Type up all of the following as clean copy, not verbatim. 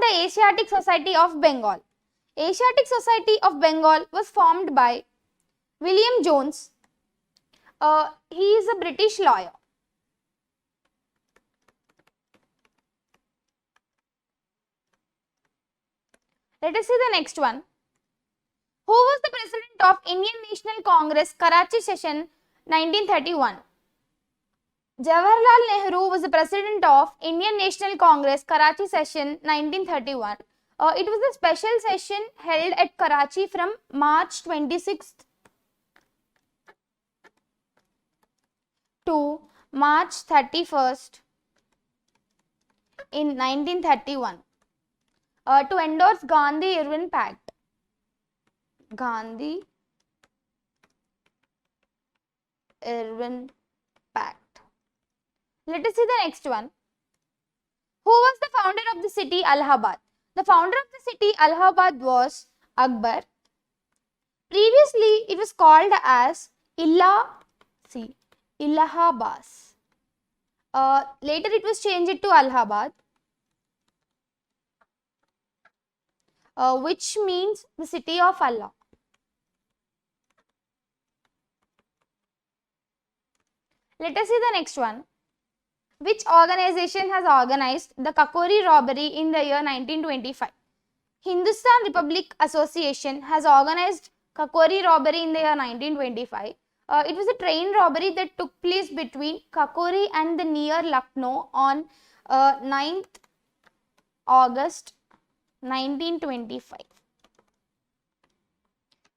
the Asiatic Society of Bengal? Asiatic Society of Bengal was formed by William Jones. He is a British lawyer. Let us see the next one. Who was the president of Indian National Congress Karachi session 1931? Jawaharlal Nehru was the president of Indian National Congress Karachi session 1931. It was a special session held at Karachi from March 26th to March 31st in 1931 to endorse Gandhi-Irwin Pact. Gandhi-Irwin Pact. Let us see the next one. Who was the founder of the city Allahabad? The founder of the city Allahabad was Akbar. Previously, it was called as Allahabad. Later, it was changed to Allahabad, which means the city of Allah. Let us see the next one. Which organization has organized the Kakori robbery in the year 1925? Hindustan Republic Association has organized Kakori robbery in the year 1925. It was a train robbery that took place between Kakori and the near Lucknow on 9th August 1925.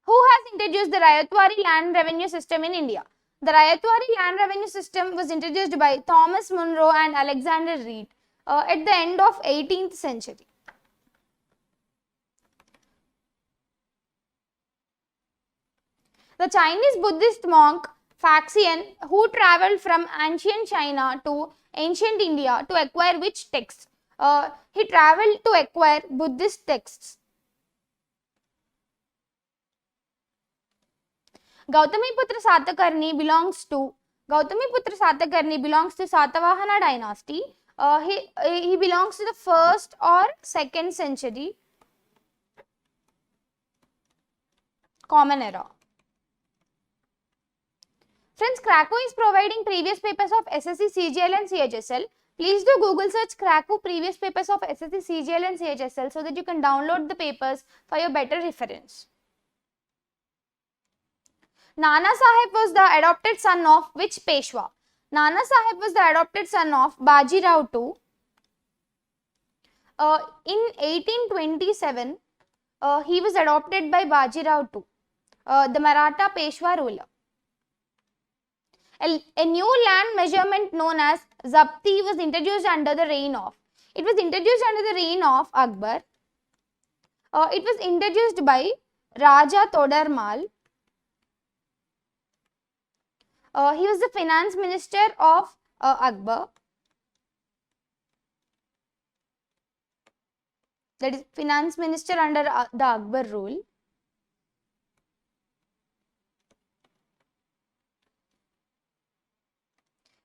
Who has introduced the Rayatwari land revenue system in India? The Rayatwari land revenue system was introduced by Thomas Munro and Alexander Reed at the end of 18th century. The Chinese Buddhist monk Faxian, who travelled from ancient China to ancient India to acquire which texts? He travelled to acquire Buddhist texts. Gautamiputra Satakarni belongs to Satavahana dynasty. He belongs to the 1st or 2nd century Common Era. Friends, Cracku is providing previous papers of SSC, CGL and CHSL. Please do Google search Cracku previous papers of SSC, CGL and CHSL so that you can download the papers for your better reference. Nana Sahib was the adopted son of which Peshwa? Nana Sahib was the adopted son of Baji Rao II. In 1827, he was adopted by Baji Rao II, the Maratha Peshwa ruler. A new land measurement known as Zapti was introduced under the reign of. It was introduced under the reign of Akbar. It was introduced by Raja Todarmal. He was the finance minister of Akbar. That is finance minister under the Akbar rule.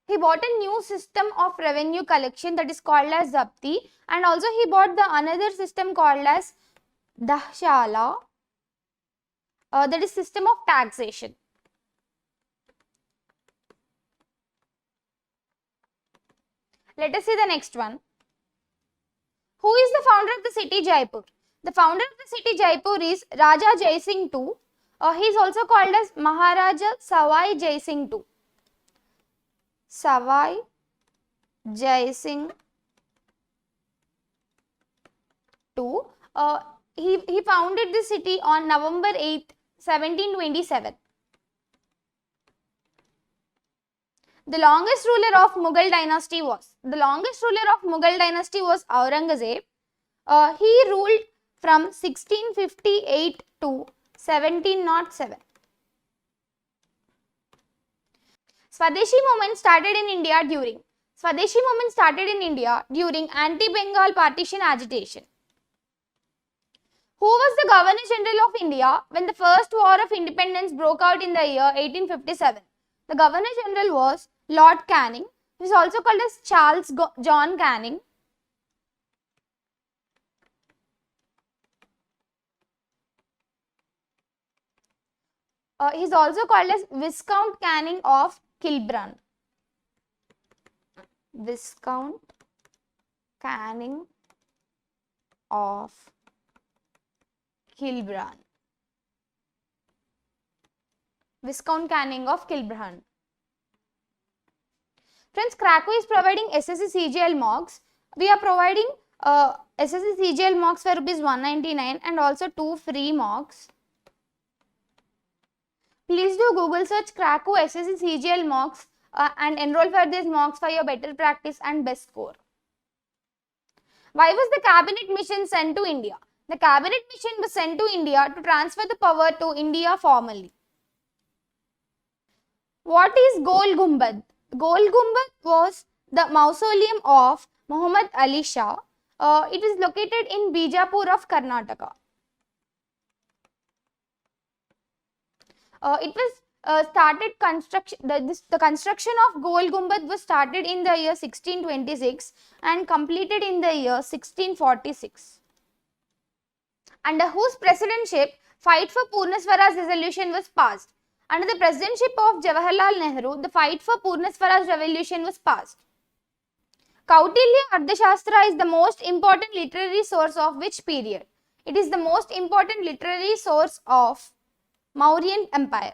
He bought a new system of revenue collection that is called as Zapti, and also he bought the another system called as Dahshala, that is system of taxation. Let us see the next one. Who is the founder of the city Jaipur? The founder of the city Jaipur is Raja Jai Singh II. He is also called as Maharaja Savai Jai Singh II. Savai Jai Singh II. He founded the city on November 8th, 1727. The longest ruler of Mughal dynasty was Aurangzeb. He ruled from 1658 to 1707. Swadeshi movement started in India during anti-Bengal partition agitation. Who was the Governor General of India when the first War of Independence broke out in the year 1857? The Governor General was Lord Canning. He is also called as Charles John Canning. He is also called as Viscount Canning of Kilbrun. Viscount Canning of Kilbrun. Viscount Canning of Kilbrun. Friends, Cracku is providing SSC CGL mocks. We are providing SSC CGL mocks for rupees 199 and also 2 free mocks. Please do Google search Cracku SSC CGL mocks and enroll for these mocks for your better practice and best score. Why was the cabinet mission sent to India? The cabinet mission was sent to India to transfer the power to India formally. What is Gol Gumbad? Gol Gumbad was the mausoleum of Muhammad Ali Shah. It is located in Bijapur of Karnataka. It was started construction. The construction of Gol Gumbad was started in the year 1626 and completed in the year 1646. Under whose presidency fight for Purna Swaraj resolution was passed? Under the presidency of Jawaharlal Nehru, the fight for Purna Swaraj revolution was passed. Kautilya Ardhashastra is the most important literary source of which period? It is the most important literary source of Mauryan Empire.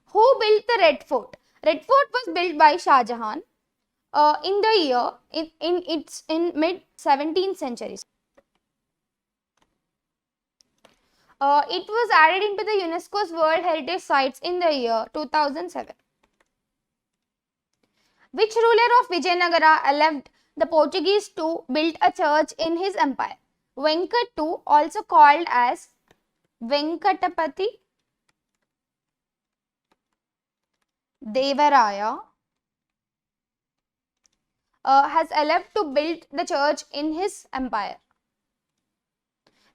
Who built the Red Fort? Red Fort was built by Shah Jahan in the year in mid 17th century. It was added into the UNESCO's World Heritage Sites in the year 2007. Which ruler of Vijayanagara allowed the Portuguese to build a church in his empire? Venkat II, also called as Venkatapati Devaraya, has allowed to build the church in his empire.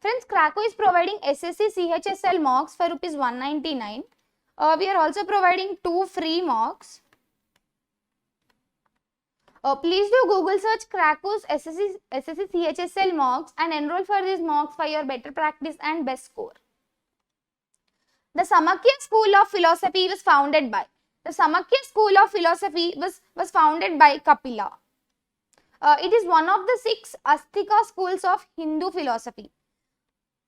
Friends, Cracku is providing SSC CHSL mocks for rupees 199. We are also providing 2 free mocks. Please do Google search Cracku's SSC CHSL mocks and enroll for these mocks for your better practice and best score. The Samakya School of Philosophy was founded by. The Samakya School of Philosophy was founded by Kapila. It is one of the 6 Astika schools of Hindu philosophy.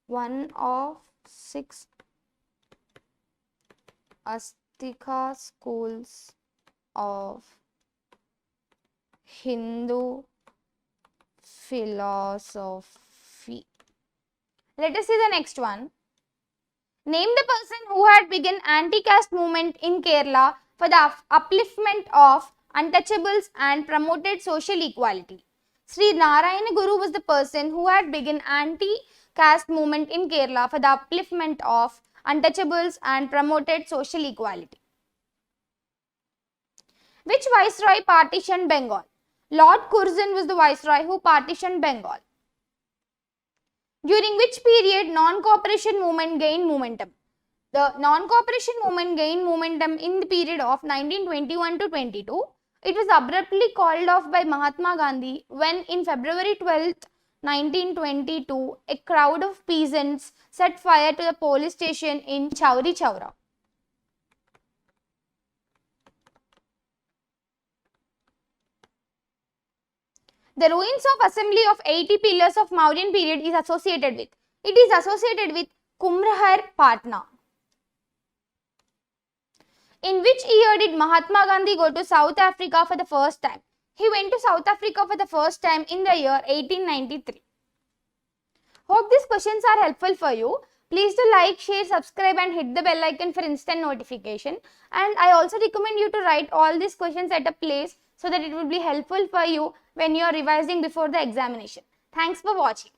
One of 6 Astika schools of Hindu philosophy. Let us see the next one. Name the person who had begun anti-caste movement in Kerala for the upliftment of untouchables and promoted social equality. Sri Narayana Guru was the person who had begun anti-caste movement in Kerala for the upliftment of untouchables and promoted social equality. Which viceroy partitioned Bengal? Lord Curzon was the viceroy who partitioned Bengal. During which period non-cooperation movement gained momentum? The non-cooperation movement gained momentum in the period of 1921 to 22. It was abruptly called off by Mahatma Gandhi when in February 12, 1922, a crowd of peasants set fire to the police station in Chauri Chaura. The ruins of assembly of 80 pillars of Mauryan period is associated with. It is associated with Kumrahar, Patna. In which year did Mahatma Gandhi go to South Africa for the first time? He went to South Africa for the first time in the year 1893. Hope these questions are helpful for you. Please do like, share, subscribe and hit the bell icon for instant notification. And I also recommend you to write all these questions at a place so that it will be helpful for you when you are revising before the examination. Thanks for watching.